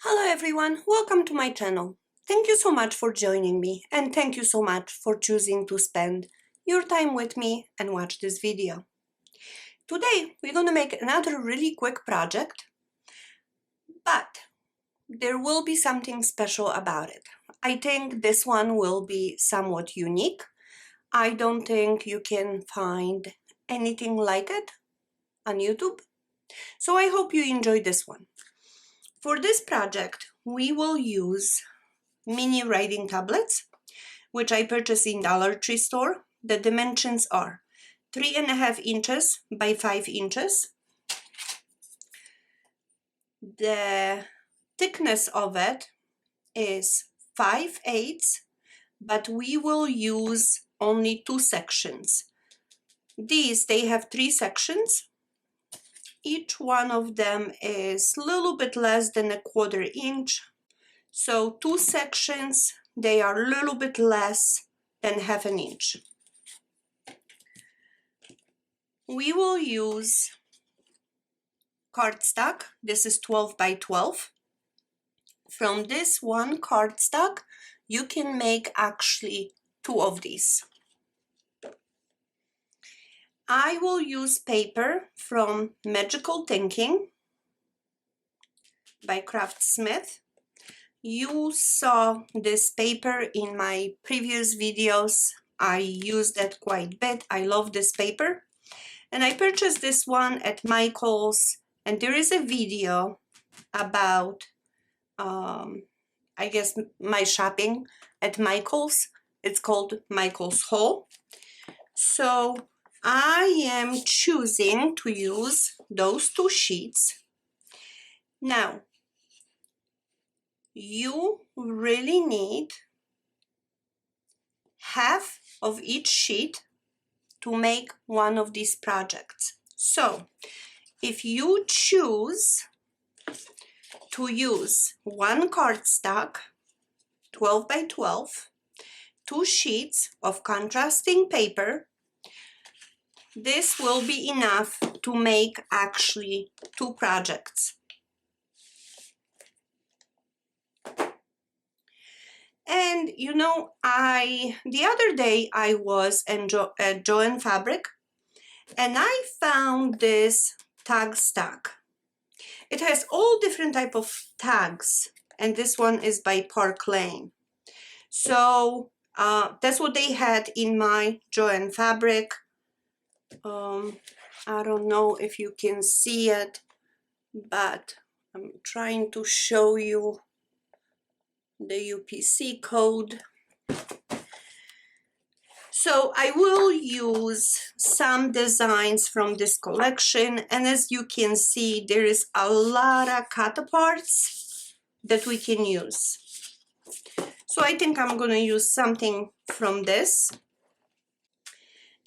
Hello everyone, welcome to my channel. Thank you so much for joining me and thank you so much for choosing to spend your time with me and watch this video. Today we're going to make another really quick project, but there will be something special about it. I think this one will be somewhat unique. I don't think you can find anything like it on YouTube, so I hope you enjoy this one. For this project, we will use mini writing tablets, which I purchased in Dollar Tree store. The dimensions are 3.5 inches by 5 inches. The thickness of it is 5/8, but we will use only 2 sections. They have 3 sections. Each one of them is a little bit less than 1/4 inch. So 2 sections, they are a little bit less than 1/2 inch. We will use cardstock. This is 12 by 12. From this one cardstock, you can make actually 2 of these. I will use paper from Magical Thinking by Craftsmith. You saw this paper in my previous videos. I used it quite a bit. I love this paper. And I purchased this one at MaKala's, and there is a video about, I guess, my shopping at MaKala's. It's called MaKala's haul. So I am choosing to use those 2 sheets. Now, you really need half of each sheet to make one of these projects. So if you choose to use one cardstock, 12 by 12, 2 sheets of contrasting paper, this will be enough to make actually 2 projects. And you know, the other day I was at Joann Fabric and I found this tag stack. It has all different type of tags, and this one is by Park Lane. So that's what they had in my Joann Fabric. I don't know if you can see it, but I'm trying to show you the UPC code. So I will use some designs from this collection, and as you can see, there is a lot of cut parts that we can use. So I think I'm going to use something from this,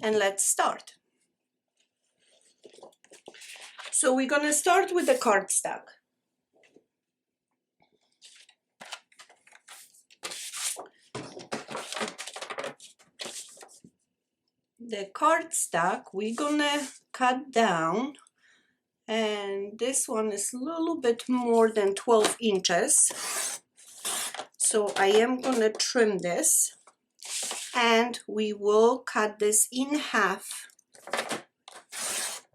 and let's start. So we're going to start with the cardstock. The cardstock we're gonna cut down, and this one is a little bit more than 12 inches. So I am gonna trim this, and we will cut this in half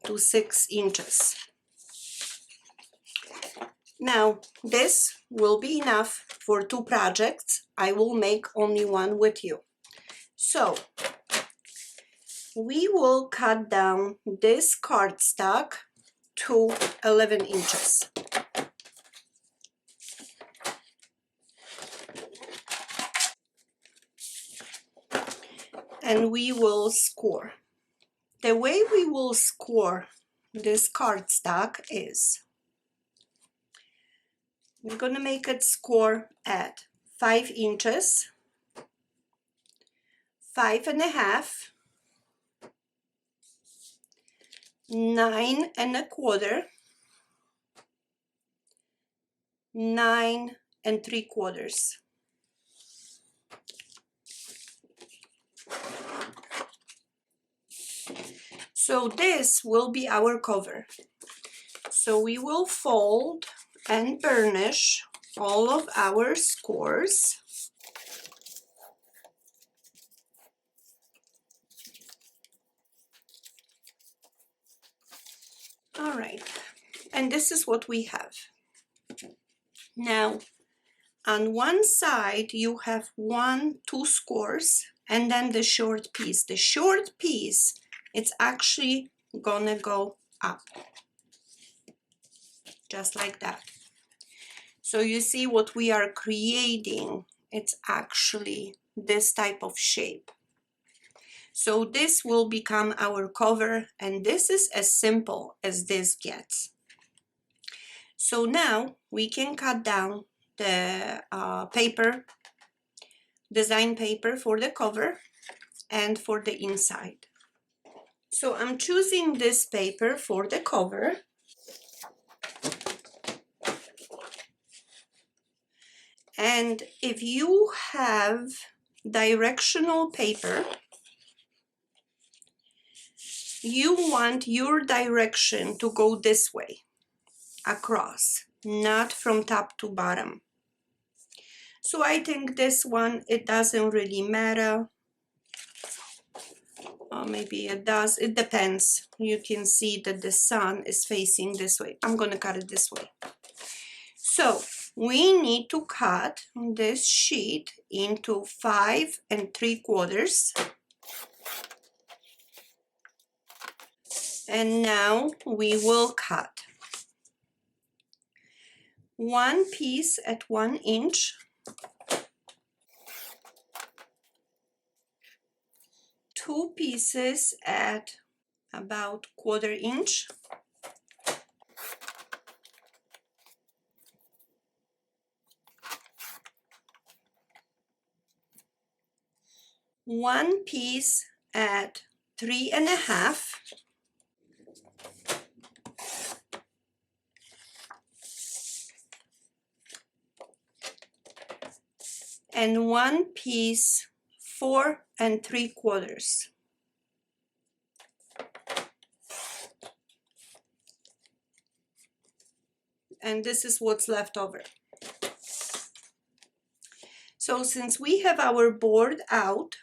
to 6 inches. Now this will be enough for 2 projects. I will make only one with you. So we will cut down this cardstock to 11 inches. And we will score. The way we will score this cardstock is we're going to make it score at 5 inches, 5.5, 9 1/4, 9 3/4. So this will be our cover. So we will fold and burnish all of our scores. All right, and this is what we have. Now, on one side, you have 2 scores, and then the short piece. The short piece, it's actually gonna go up, just like that. So you see what we are creating, it's actually this type of shape. So this will become our cover, and this is as simple as this gets. So now we can cut down the paper, design paper for the cover and for the inside. So I'm choosing this paper for the cover. And if you have directional paper, you want your direction to go this way, across, not from top to bottom. So I think this one, it doesn't really matter. Or maybe it does, it depends. You can see that the sun is facing this way. I'm gonna cut it this way. So we need to cut this sheet into 5 3/4. And now we will cut 1 piece at 1 inch, 2 pieces at about 1/4 inch, one piece at 3 1/2, and 1 piece 4 3/4. And this is what's left over. So since we have our board out,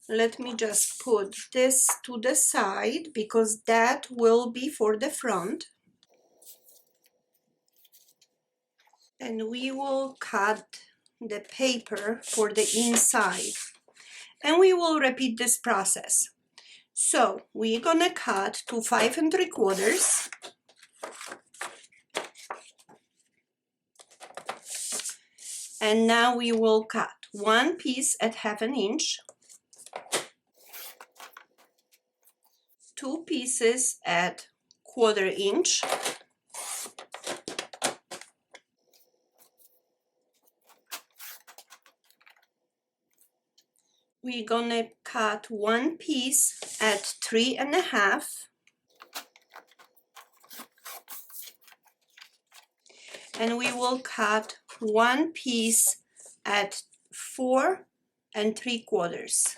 let me just put this to the side because that will be for the front. And we will cut the paper for the inside. And we will repeat this process. So we're gonna cut to 5 3/4. And now we will cut 1 piece at 1/2 inch, 2 pieces at 1/4 inch, we're gonna cut 1 piece at 3 1/2, and we will cut 1 piece at 4 3/4.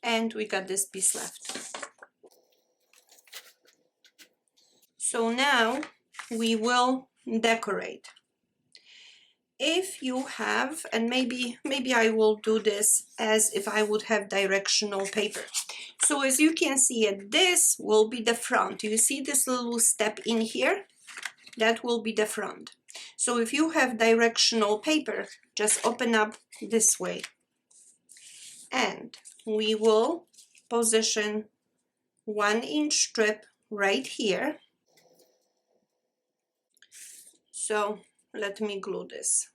And we got this piece left. So now we will decorate. If you have, and maybe I will do this as if I would have directional paper. So as you can see it, this will be the front. You see this little step in here? That will be the front. So if you have directional paper, just open up this way. And we will position 1 inch strip right here. So let me glue this.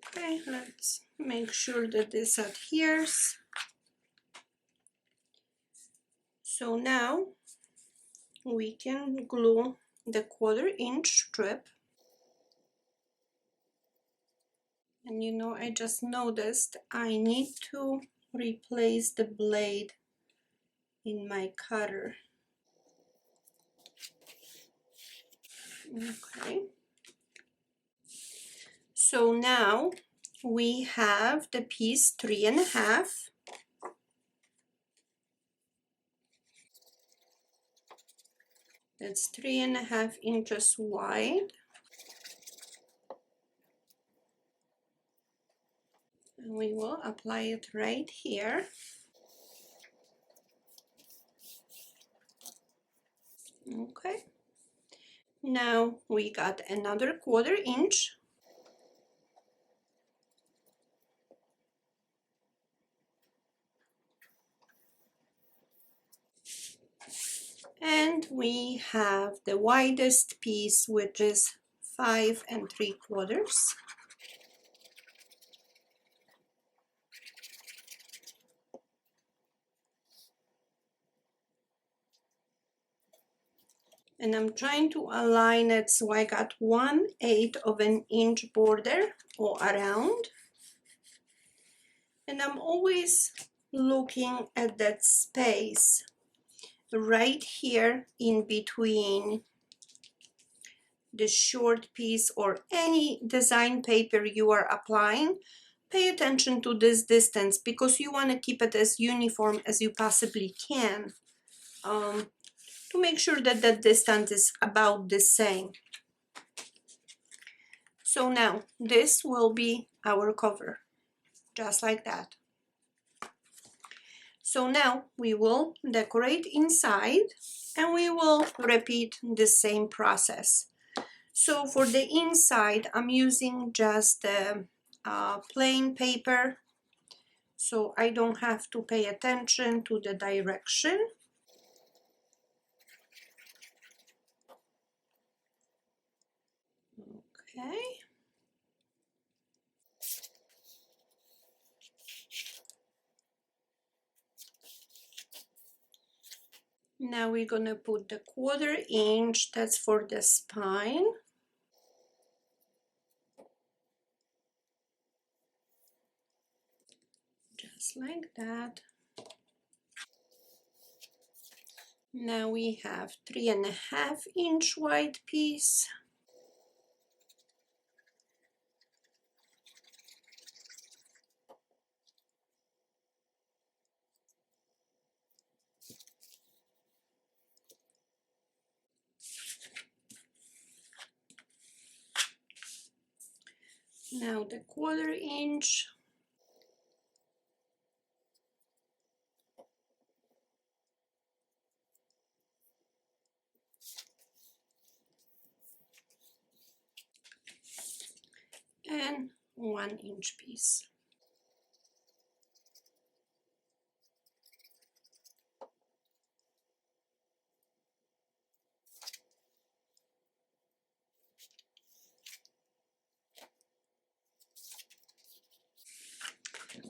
Okay, let's make sure that this adheres. So now we can glue the 1/4 inch strip. And you know, I just noticed I need to replace the blade in my cutter. Okay. So now we have the piece 3.5. That's 3.5 inches wide. And we will apply it right here. Okay. Now we got another 1/4 inch. And we have the widest piece, which is 5 3/4. And I'm trying to align it so I got 1/8 of an inch border all around. And I'm always looking at that space right here in between the short piece or any design paper you are applying. Pay attention to this distance because you want to keep it as uniform as you possibly can, to make sure that that distance is about the same. So now this will be our cover, just like that. So now we will decorate inside and we will repeat the same process. So for the inside, I'm using just the plain paper, so I don't have to pay attention to the direction. Okay. Now we're gonna put the 1/4 inch, that's for the spine. Just like that. Now we have 3.5 inch wide piece. Now the 1/4 inch. And 1 inch piece.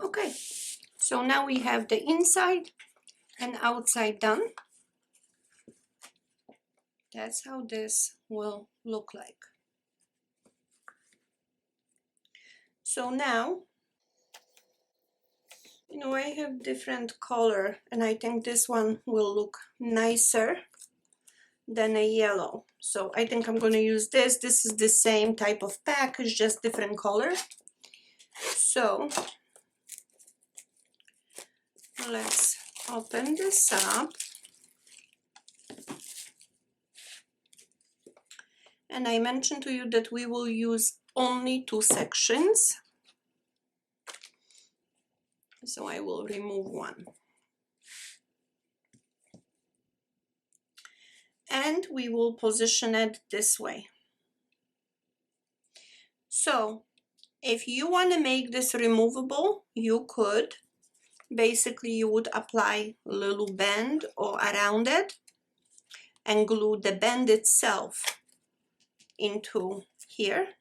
Okay, so now we have the inside and outside done. That's how this will look like. So now, I have different color and I think this one will look nicer than a yellow. So I think I'm going to use this. This is the same type of package, just different color. So let's open this up. And I mentioned to you that we will use only 2 sections. So I will remove one. And we will position it this way. So if you want to make this removable, you could. Basically, you would apply a little band or around it and glue the band itself into here.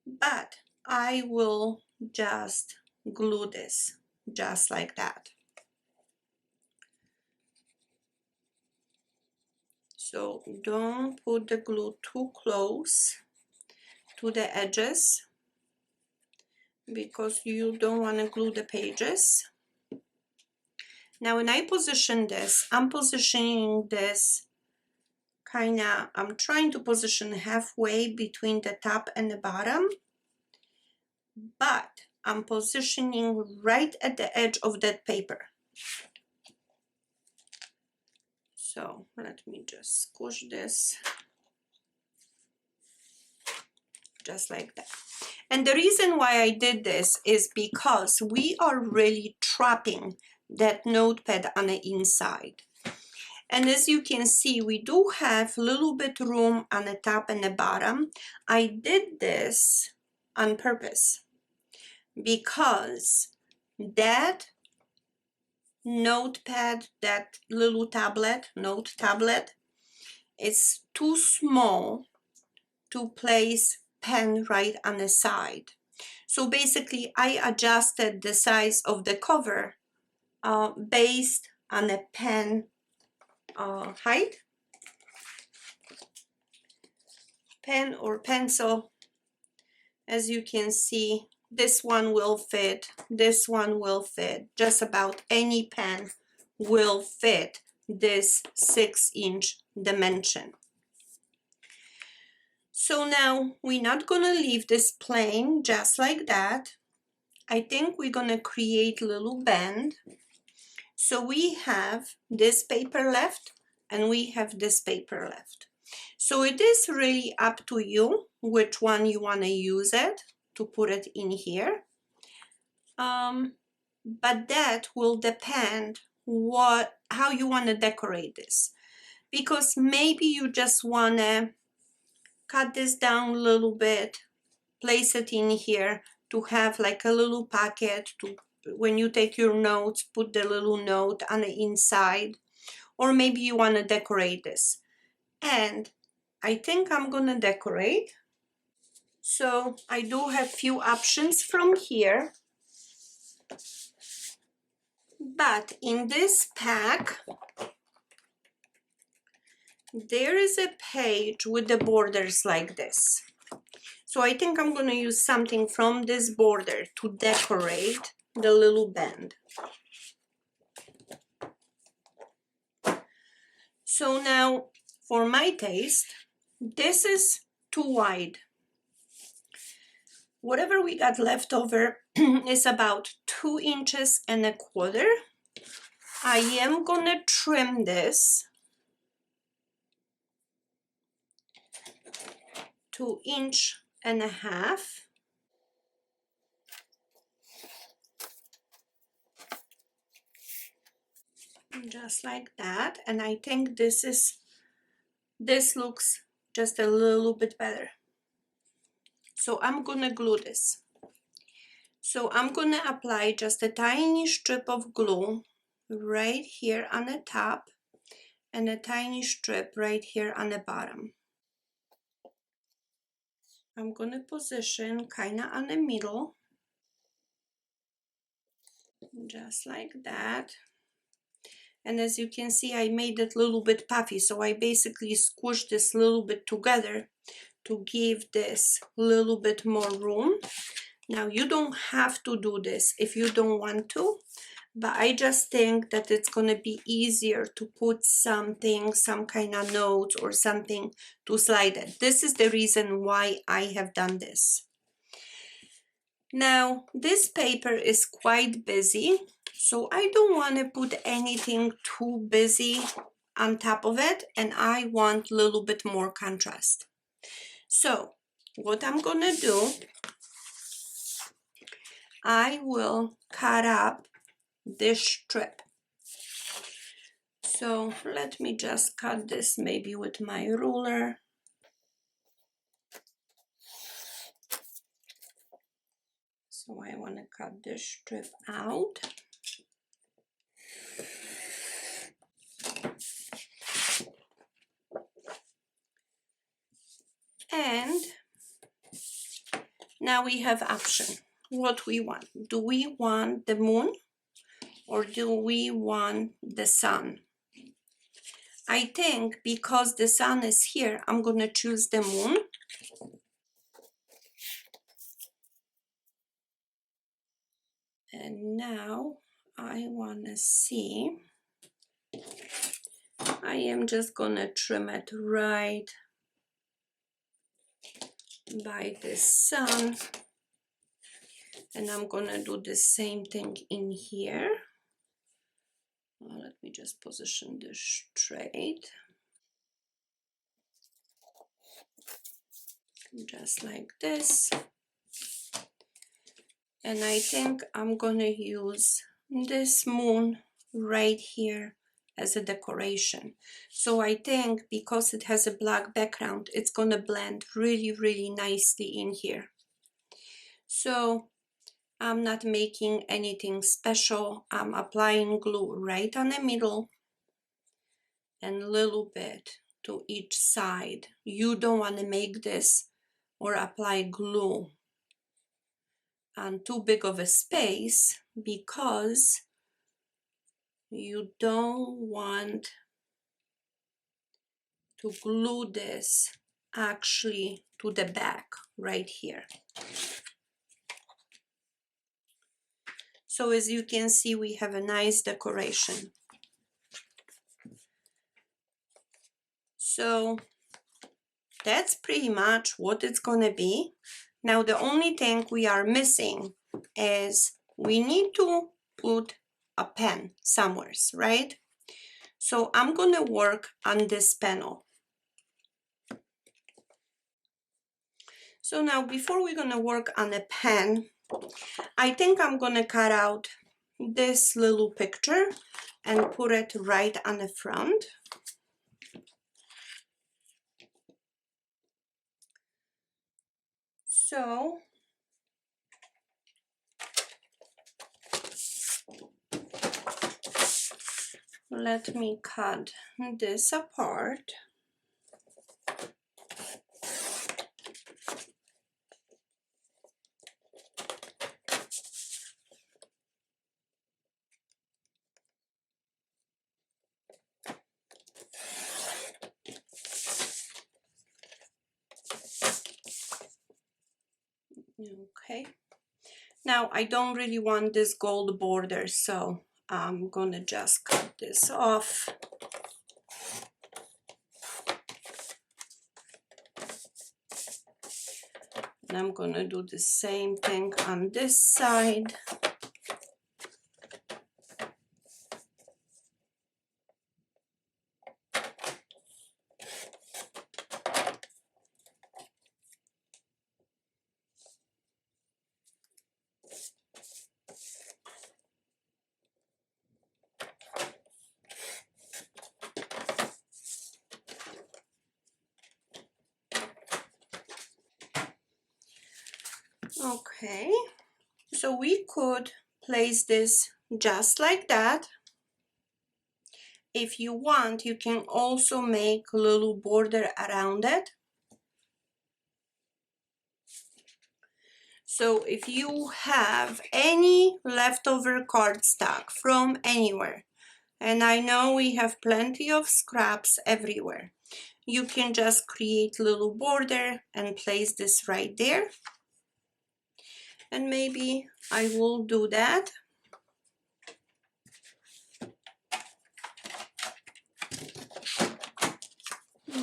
But I will just glue this just like that. So don't put the glue too close to the edges because you don't want to glue the pages. Now when I position this, I'm positioning this I'm trying to position halfway between the top and the bottom, but I'm positioning right at the edge of that paper. So let me just squish this just like that. And the reason why I did this is because we are really trapping that notepad on the inside. And as you can see, we do have a little bit room on the top and the bottom. I did this on purpose because that notepad, that little note tablet, is too small to place pen right on the side. So basically I adjusted the size of the cover based on the pen height. Pen or pencil, as you can see, this one will fit, this one will fit, just about any pen will fit this 6-inch dimension. So now we're not gonna leave this plain just like that. I think we're gonna create a little bend. So we have this paper left and we have this paper left. So it is really up to you which one you want to use it to put it in here. But that will depend how you want to decorate this. Because maybe you just want to cut this down a little bit, place it in here to have like a little pocket to, when you take your notes, put the little note on the inside. Or maybe you want to decorate this. And I think I'm gonna decorate. So I do have few options from here. But in this pack, there is a page with the borders like this. So I think I'm gonna use something from this border to decorate the little band. So now, for my taste, this is too wide. Whatever we got left over is about 2.25 inches. I am gonna trim this to 1.5 inches. Just like that. And I think this looks just a little bit better. So I'm gonna glue this. So I'm gonna apply just a tiny strip of glue right here on the top and a tiny strip right here on the bottom. I'm gonna position kinda on the middle, just like that. And as you can see, I made it a little bit puffy, so I basically squished this a little bit together to give this a little bit more room. Now you don't have to do this if you don't want to, but I just think that it's going to be easier to put something, some kind of notes or something to slide it. This is the reason why I have done this. Now this paper is quite busy, so I don't want to put anything too busy on top of it, and I want a little bit more contrast. So what I'm gonna do, I will cut up this strip. So let me just cut this maybe with my ruler. So I want to cut this strip out. And now we have option. What we want. Do we want the moon or do we want the sun? I think because the sun is here, I'm going to choose the moon. And now I want to see I am just gonna trim it right by the sun, and I'm gonna do the same thing in here. Well, let me just position this straight, just like this. And I think I'm gonna use this moon right here as a decoration. So I think because it has a black background, it's gonna blend really nicely in here. So I'm not making anything special. I'm applying glue right on the middle and a little bit to each side. You don't want to make this or apply glue on too big of a space, because you don't want to glue this actually to the back right here. So as you can see, we have a nice decoration. So that's pretty much what it's gonna be. Now the only thing we are missing is we need to put a pen somewhere, right? So I'm gonna work on this panel. So now before we're gonna work on a pen, I think I'm gonna cut out this little picture and put it right on the front. So let me cut this apart. Okay. Now I don't really want this gold border, so I'm gonna just cut this off. And I'm gonna do the same thing on this side. Okay, so we could place this just like that. If you want, you can also make a little border around it. So if you have any leftover cardstock from anywhere, and I know we have plenty of scraps everywhere, you can just create a little border and place this right there. And maybe I will do that.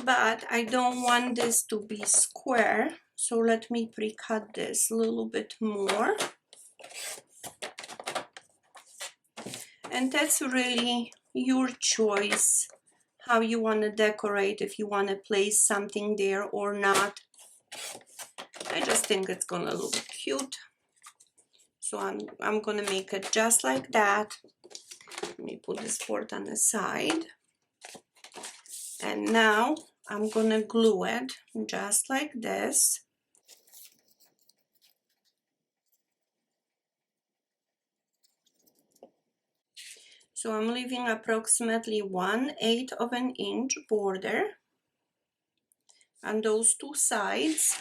But I don't want this to be square, so let me pre-cut this a little bit more. And that's really your choice, how you want to decorate, if you want to place something there or not. I just think it's gonna look cute. So I'm gonna make it just like that. Let me put this board on the side. And now I'm gonna glue it just like this. So I'm leaving approximately 1/8 of an inch border on those two sides.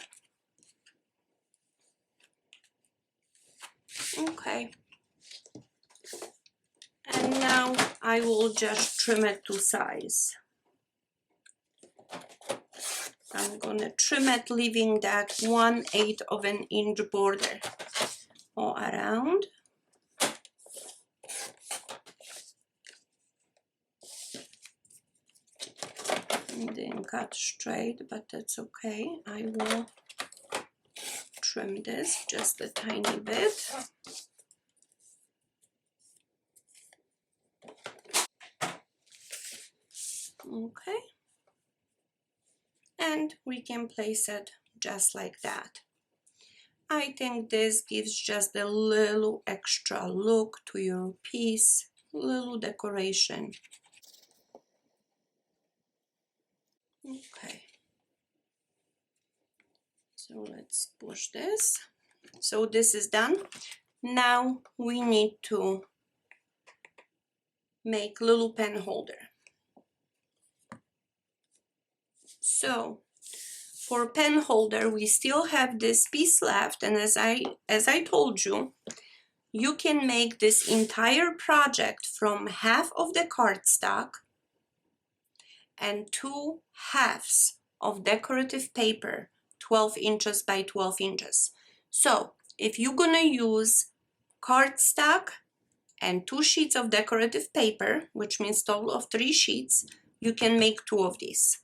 Okay. And now I will just trim it to size. I'm gonna trim it, leaving that 1/8 of an inch border all around. It didn't cut straight, but that's okay. I will trim this just a tiny bit. Okay. And we can place it just like that. I think this gives just a little extra look to your piece, little decoration. Okay. So let's push this. So this is done. Now we need to make little pen holder. So for pen holder, we still have this piece left, and as I told you, you can make this entire project from half of the cardstock and 2 halves of decorative paper, 12 inches by 12 inches. So if you're gonna use cardstock and 2 sheets of decorative paper, which means total of 3 sheets, you can make 2 of these.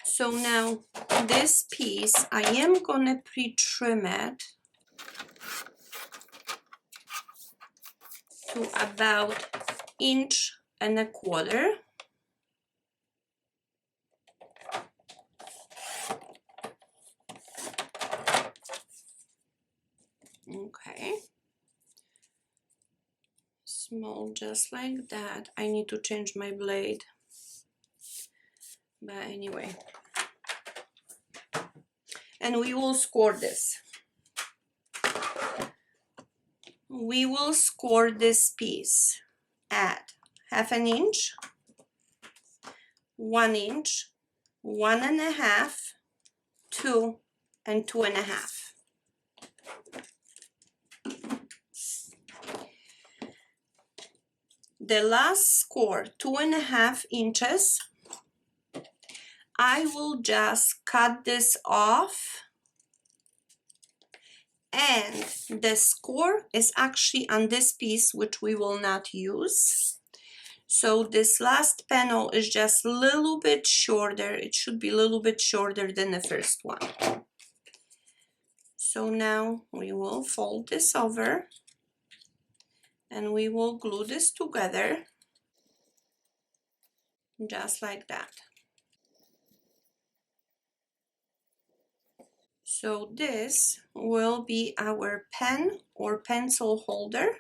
So now this piece, I am gonna pre-trim it to about 1.25 inches. Okay. Small just like that. I need to change my blade. But anyway. And we will score this. We will score this piece at 1/2 inch, 1 inch, 1.5, 2, and 2.5. The last score, 2.5 inches, I will just cut this off, and the score is actually on this piece, which we will not use. So this last panel is just a little bit shorter. It should be a little bit shorter than the first one. So now we will fold this over and we will glue this together just like that. So this will be our pen or pencil holder.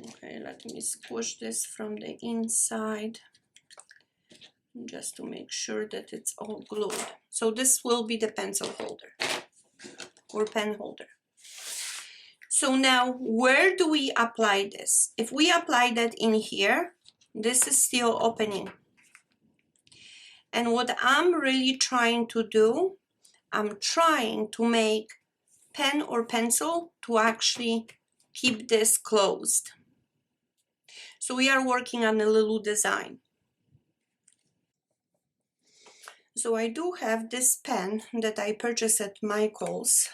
Okay, let me squish this from the inside just to make sure that it's all glued. So this will be the pencil holder or pen holder. So now where do we apply this? If we apply that in here, this is still opening. And what I'm really trying to do, I'm trying to make pen or pencil to actually keep this closed. So we are working on a little design. So I do have this pen that I purchased at Michael's.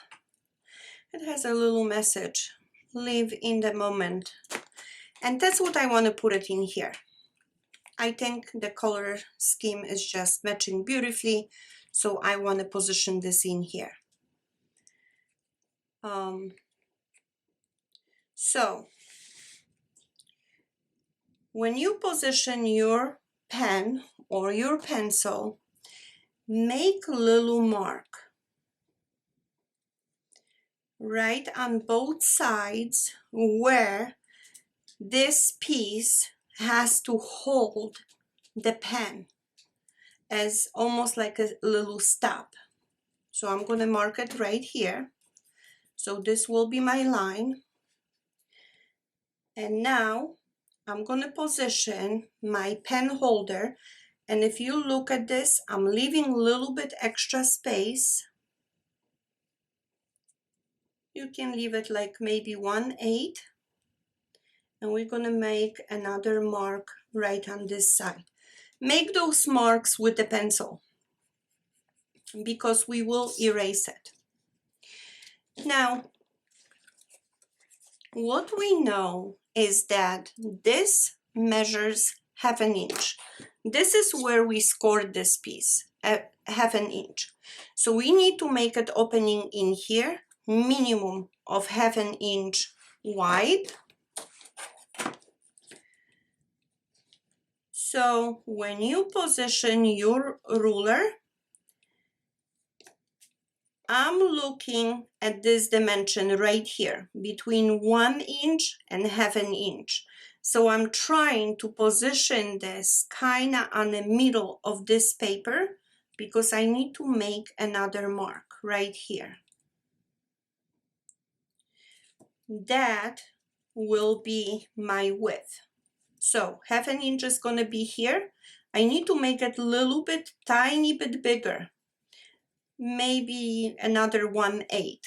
It has a little message, live in the moment. And that's what I want to put it in here. I think the color scheme is just matching beautifully, so I want to position this in here. So when you position your pen or your pencil, make a little mark right on both sides where this piece has to hold the pen as almost like a little stop. So I'm going to mark it right here. So this will be my line. And now I'm going to position my pen holder. And if you look at this, I'm leaving a little bit extra space. You can leave it like maybe 1/8. And we're going to make another mark right on this side. Make those marks with the pencil because we will erase it. Now, what we know is that this measures half an inch. This is where we scored this piece at half an inch. So we need to make an opening in here, minimum of half an inch wide. So when you position your ruler, I'm looking at this dimension right here, between 1 inch and half an inch. So I'm trying to position this kind of on the middle of this paper because I need to make another mark right here. That will be my width. So half an inch is going to be here. I need to make it a little bit, tiny bit bigger. Maybe another 1/8.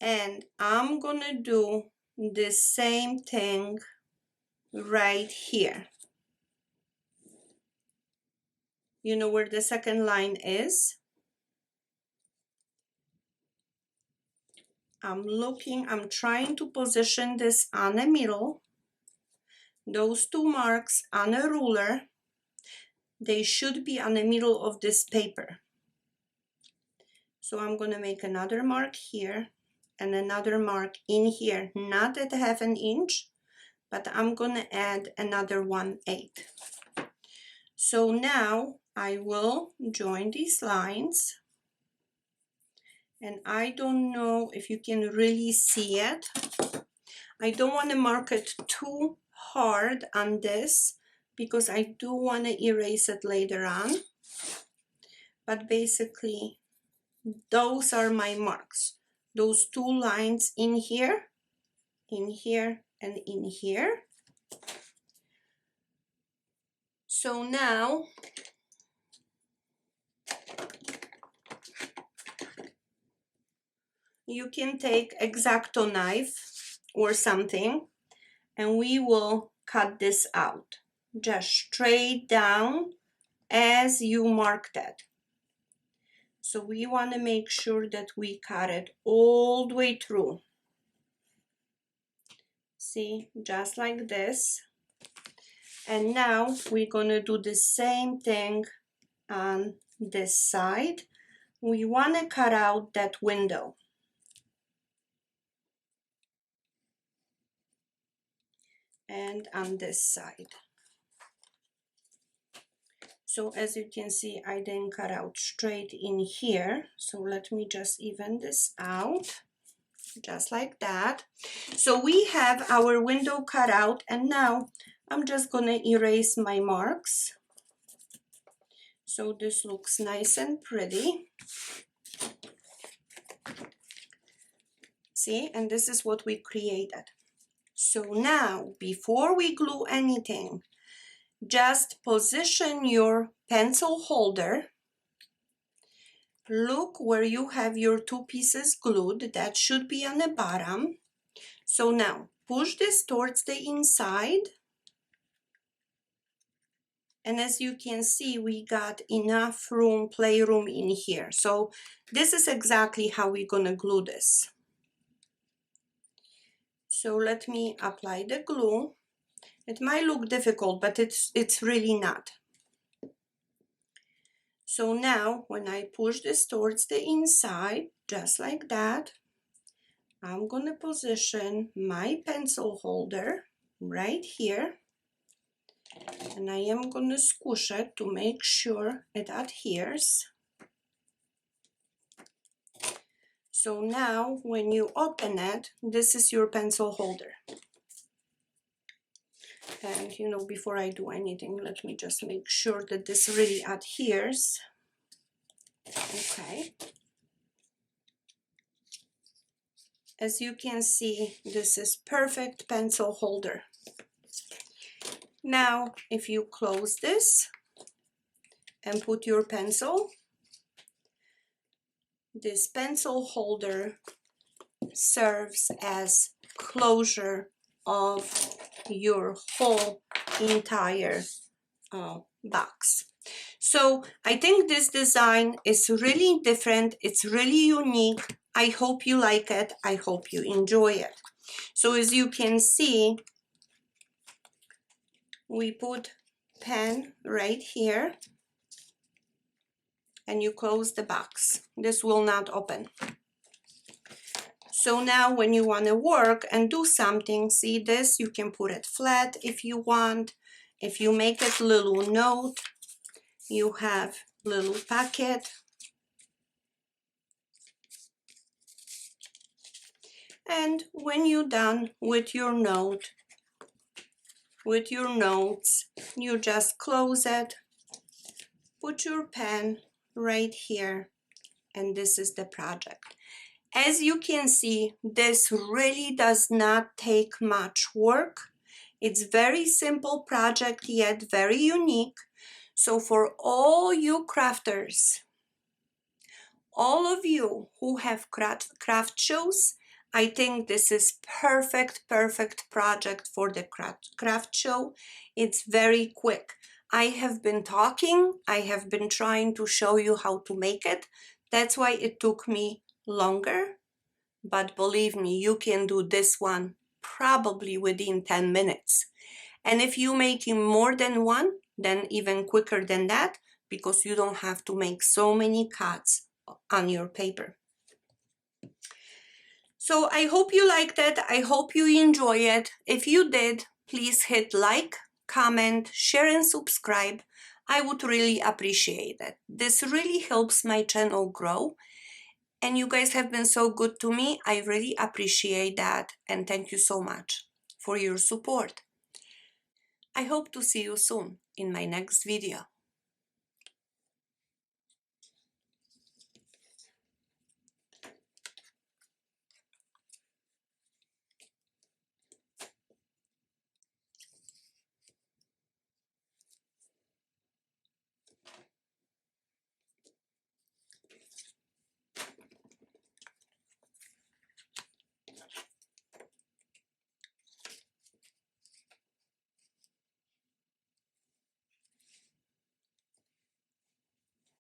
And I'm gonna do the same thing right here. You know where the second line is? I'm trying to position this on the middle. Those two marks on a ruler, they should be on the middle of this paper. So I'm gonna make another mark here and another mark in here, not at half an inch, but I'm gonna add another 1/8. So now I will join these lines, and I don't know if you can really see it. I don't want to mark it too hard on this because I do want to erase it later on. But basically, those are my marks. Those two lines in here, and in here. So now, you can take X-Acto knife or something, and we will cut this out just straight down as you marked it. So we want to make sure that we cut it all the way through. See, just like this. And now we're going to do the same thing on this side. We want to cut out that window. And on this side. So as you can see, I didn't cut out straight in here. So let me just even this out, just like that. So we have our window cut out, and now I'm just gonna erase my marks. So this looks nice and pretty. See, and this is what we created. So now, before we glue anything, just position your pencil holder. Look where you have your two pieces glued. That should be on the bottom. So now push this towards the inside. And as you can see, we got enough room, playroom in here. So this is exactly how we're gonna glue this. So let me apply the glue. It might look difficult, but it's really not. So now when I push this towards the inside, just like that, I'm going to position my pencil holder right here. And I am going to squish it to make sure it adheres. So now when you open it, this is your pencil holder. And you know, before I do anything, let me just make sure that this really adheres. Okay. As you can see, this is perfect pencil holder. Now, if you close this and put your pencil, this pencil holder serves as closure of your whole entire box. So I think this design is really different. It's really unique. I hope you like it. I hope you enjoy it. So as you can see, we put pen right here and you close the box. This will not open. So now when you want to work and do something, see this, you can put it flat if you want. If you make it little note, you have little packet. And when you're done with your note, with your notes, you just close it, put your pen right here, and this is the project. As you can see, this really does not take much work. It's very simple project, yet very unique. So for all you crafters, all of you who have craft shows, I think this is perfect project for the craft show. It's very quick. I have been talking, I have been trying to show you how to make it. That's why it took me longer. But believe me, you can do this one probably within 10 minutes. And if you're making more than one, then even quicker than that, because you don't have to make so many cuts on your paper. So I hope you liked it. I hope you enjoy it. If you did, please hit like, comment, share and subscribe. I would really appreciate it. This really helps my channel grow. And you guys have been so good to me. I really appreciate that. And thank you so much for your support. I hope to see you soon in my next video.